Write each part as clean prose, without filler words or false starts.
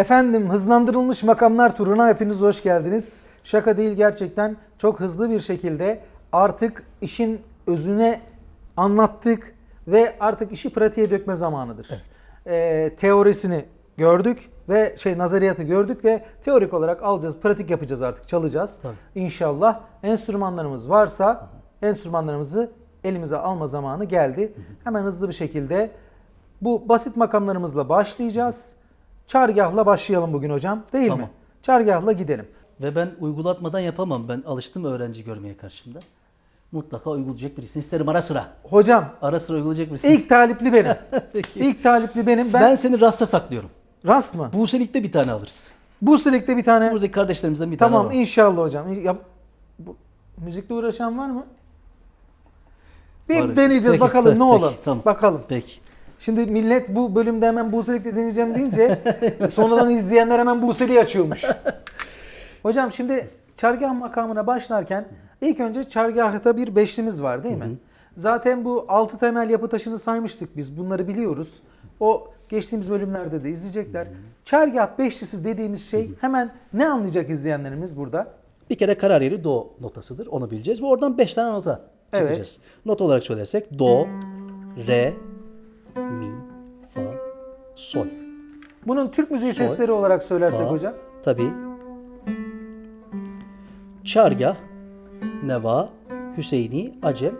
Efendim, hızlandırılmış makamlar turuna hepiniz hoş geldiniz. Şaka değil, gerçekten çok hızlı bir şekilde artık işin özüne anlattık ve artık işi pratiğe dökme zamanıdır. Evet. Teorisini gördük ve nazariyatı gördük ve teorik olarak alacağız, pratik yapacağız, artık çalacağız. Tabii. İnşallah enstrümanlarımız varsa enstrümanlarımızı elimize alma zamanı geldi. Hemen hızlı bir şekilde bu basit makamlarımızla başlayacağız. Çargahla başlayalım bugün hocam, değil mi? Çargahla gidelim. Ve ben uygulatmadan yapamam. Ben alıştım öğrenci görmeye karşımda. Mutlaka uygulayacak birisini isterim ara sıra. Hocam, ara sıra uygulayacak birisini. İlk talipli benim. İlk talipli benim. Ben seni Rast'a saklıyorum. Rast mı? Buselik'te bir tane alırız. Buselik'te bir tane. Buradaki kardeşlerimizden bir tane Tamam, alalım. inşallah hocam. Müzikle uğraşan var mı? Bir Var. deneyeceğiz. Peki, bakalım ne olur. Tamam. Bakalım. Peki. Şimdi millet bu bölümde hemen Buselik'te deneyeceğim deyince sonradan izleyenler hemen Buselik'i açıyormuş. Hocam şimdi çargah makamına başlarken ilk önce çargahta bir beşlimiz var, değil mi? Zaten bu 6 temel yapı taşını saymıştık biz. Bunları biliyoruz. O geçtiğimiz bölümlerde de izleyecekler. Çargah beşlisi dediğimiz şey hemen ne anlayacak izleyenlerimiz burada? Bir kere karar yeri do notasıdır. Onu bileceğiz ve oradan 5 tane nota çıkacağız. Evet. Not olarak söylersek do, re, mi, fa, sol. Bunun Türk müziği sesleri olarak söylersek fa, hocam? Tabii. Çargah, neva, Hüseyini, acem,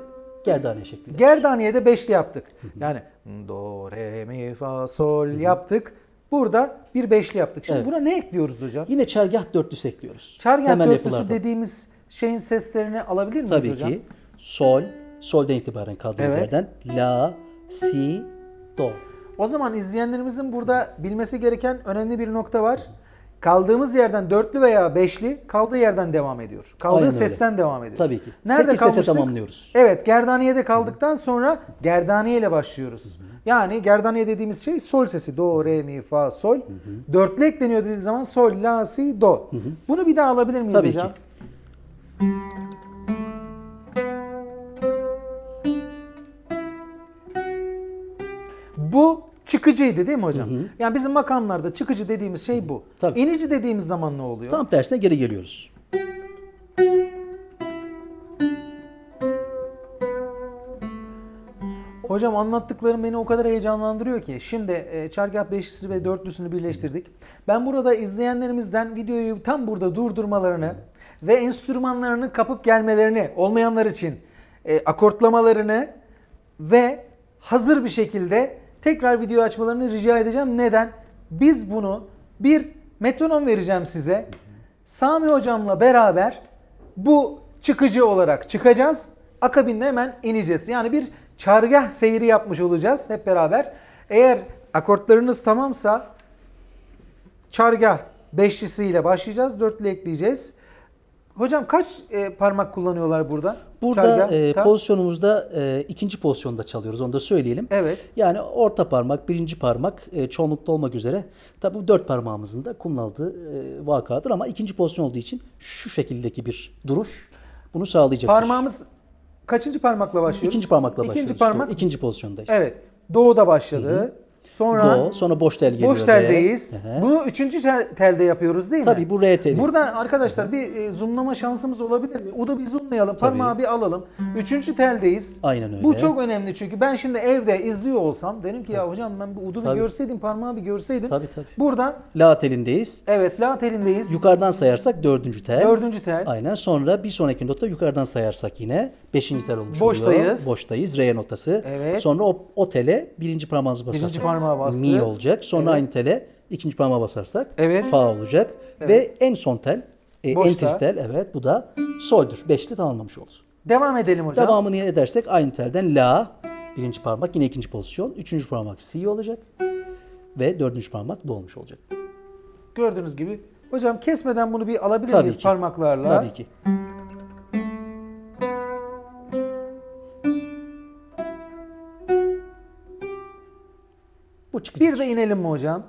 gerdane şeklinde. Gerdaniye'de beşli yaptık. Yani do, re, mi, fa, sol yaptık. Burada bir beşli yaptık. Şimdi buna ne ekliyoruz hocam? Yine çargah dörtlüsü ekliyoruz. Çargah temel dörtlüsü yapılardan dediğimiz şeyin seslerini alabilir miyiz Tabii hocam? Tabii ki. Sol, solden itibaren kaldığımız yerden. La, si, do. O zaman izleyenlerimizin burada bilmesi gereken önemli bir nokta var. Kaldığımız yerden dörtlü veya beşli, kaldığı yerden devam ediyor. Kaldığı Aynen sesten öyle. devam ediyor. Tabii ki. Nerede 8 kalmıştık? sese tamamlıyoruz. Evet, gerdaniye'de kaldıktan sonra gerdaniye ile başlıyoruz. Yani gerdaniye dediğimiz şey sol sesi. Do, re, mi, fa, sol. Dörtlü ekleniyor dediği zaman sol, la, si, do. Bunu bir daha alabilir miyiz Tabii hocam? Ki. Bu çıkıcıydı değil mi hocam? Yani bizim makamlarda çıkıcı dediğimiz şey bu. Tabii. İnici dediğimiz zaman ne oluyor? Tam tersine geri geliyoruz. Hocam anlattıklarım beni o kadar heyecanlandırıyor ki. Şimdi çargah beşlisi ve dörtlüsünü birleştirdik. Ben burada izleyenlerimizden videoyu tam burada durdurmalarını ve enstrümanlarını kapıp gelmelerini, olmayanlar için akortlamalarını ve hazır bir şekilde tekrar video açmalarını rica edeceğim. Neden? Biz bunu bir metronom vereceğim size. Sami hocamla beraber bu çıkıcı olarak çıkacağız. Akabinde hemen ineceğiz. Yani bir çargah seyri yapmış olacağız hep beraber. Eğer akortlarınız tamamsa çargah beşlisiyle başlayacağız. Dörtlü ekleyeceğiz. Hocam kaç parmak kullanıyorlar burada? Burada pozisyonumuzda ikinci pozisyonda çalıyoruz. Onu da söyleyelim. Evet. Yani orta parmak, birinci parmak çoğunlukta olmak üzere. Tabi bu 4 parmağımızın da kullanıldığı vakadır ama ikinci pozisyon olduğu için şu şekildeki bir duruş bunu sağlayacaktır. Parmağımız kaçıncı parmakla başlıyoruz? İkinci parmakla başlıyoruz. İkinci parmak. İkinci pozisyondayız. Evet. Do'da başladı. Sonra Do, sonra boş tel geliyor. Boş teldeyiz. Bunu üçüncü telde yapıyoruz değil mi? Tabii bu re teli. Buradan arkadaşlar bir zoomlama şansımız olabilir mi? U'da bir zoomlayalım. Parmağı bir alalım. Üçüncü teldeyiz. Aynen öyle. Bu çok önemli çünkü ben şimdi evde izliyor olsam dedim ki ya hocam ben bu U'du bir görseydim, parmağı bir görseydim. Tabii. Buradan La telindeyiz. evet, la telindeyiz. Yukarıdan sayarsak dördüncü tel. Dördüncü tel. Aynen. Sonra bir sonraki notta yukarıdan sayarsak yine beşinci tel olmuş Boştayız. oluyor. Boştayız. Re notası. Evet. Sonra o tele birinci parmağımızı basarsak Birinci parmağı bastı. mi olacak. Sonra aynı tele ikinci parmağı basarsak fa olacak. Evet. Ve en son tel en tiz tel, evet, bu da sol'dür. Beşli tamamlamış oluruz. Devam edelim hocam. Devamını edersek aynı telden la, birinci parmak yine ikinci pozisyon. Üçüncü parmak si olacak. Ve dördüncü parmak do olmuş olacak. Gördüğünüz gibi. Hocam kesmeden bunu bir alabilir Tabii miyiz ki. parmaklarla? Tabii ki. Bu çıkacak. Bir de inelim mi hocam?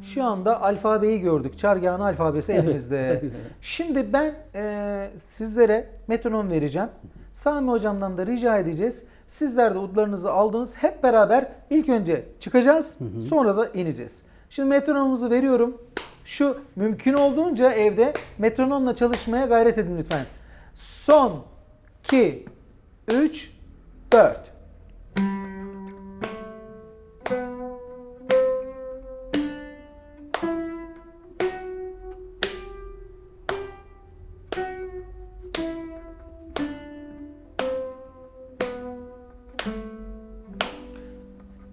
Şu anda alfabeyi gördük. Çargahın alfabesi elimizde. Şimdi ben sizlere metronom vereceğim. Sami hocamdan da rica edeceğiz. Sizler de udlarınızı aldınız. Hep beraber ilk önce çıkacağız. Sonra da ineceğiz. Şimdi metronomumuzu veriyorum. Şu mümkün olduğunca evde metronomla çalışmaya gayret edin lütfen. Son 2 3 4.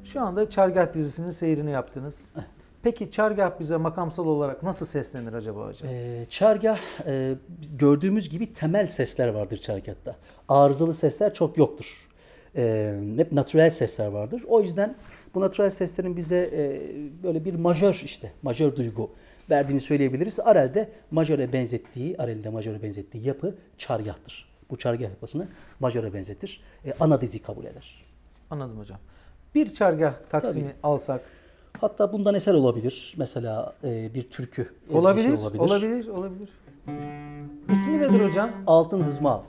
Şu anda Çargah dizisinin seyrini yaptınız. Peki Çargah bize makamsal olarak nasıl seslenir acaba hocam? Çargah gördüğümüz gibi temel sesler vardır çargahta. Arızalı sesler çok yoktur. Hep natürel sesler vardır. O yüzden bu natürel seslerin bize böyle bir majör duygu verdiğini söyleyebiliriz. Arel'de majöre benzettiği yapı çargahtır. Bu çargah yapısını majöre benzetir. Ana dizi kabul eder. Anladım hocam. Bir Çargah taksimi Tabii. alsak. Hatta bundan eser olabilir. Mesela bir türkü ezgisi Olabilir, olabilir. olabilir. İsmi nedir hocam? Altın Hızma.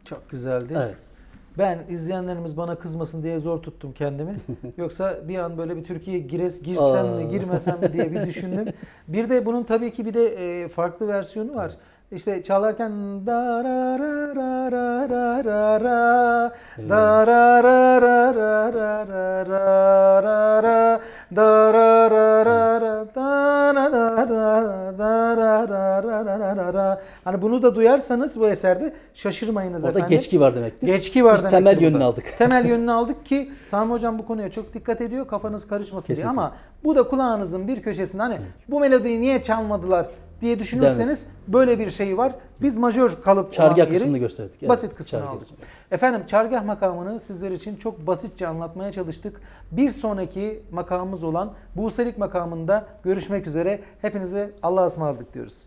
Çok güzeldi. Evet. Ben izleyenlerimiz bana kızmasın diye zor tuttum kendimi. Yoksa bir an böyle bir Türkiye'ye girsem mi girmesem mi diye bir düşündüm. Bir de bunun tabii ki bir de farklı versiyonu var. İşte çalarken da ra ra ra ra ra ra ra da ra ra ra ra ra ra ra ra ra da ra ra ra ra da ra ra ra da ra ra ra ra ra ra. Hani bunu da duyarsanız bu eserde şaşırmayınız Orada efendim. geçki var demektir. Geçki var Biz demektir temel burada. yönünü aldık. Temel yönünü aldık ki Sami Hocam bu konuya çok dikkat ediyor. Kafanız karışmasın diye. Kesinlikle. Ama bu da kulağınızın bir köşesinde hani bu melodiyi niye çalmadılar diye düşünürseniz Demez. böyle bir şey var. Biz majör kalıp Çargah olan yeri kısmını gösterdik. Evet, basit kısmını çargah aldık. kısmı. Efendim çargah makamını sizler için çok basitçe anlatmaya çalıştık. Bir sonraki makamımız olan Buselik makamında görüşmek üzere. Hepinize Allah'a ısmarladık diyoruz.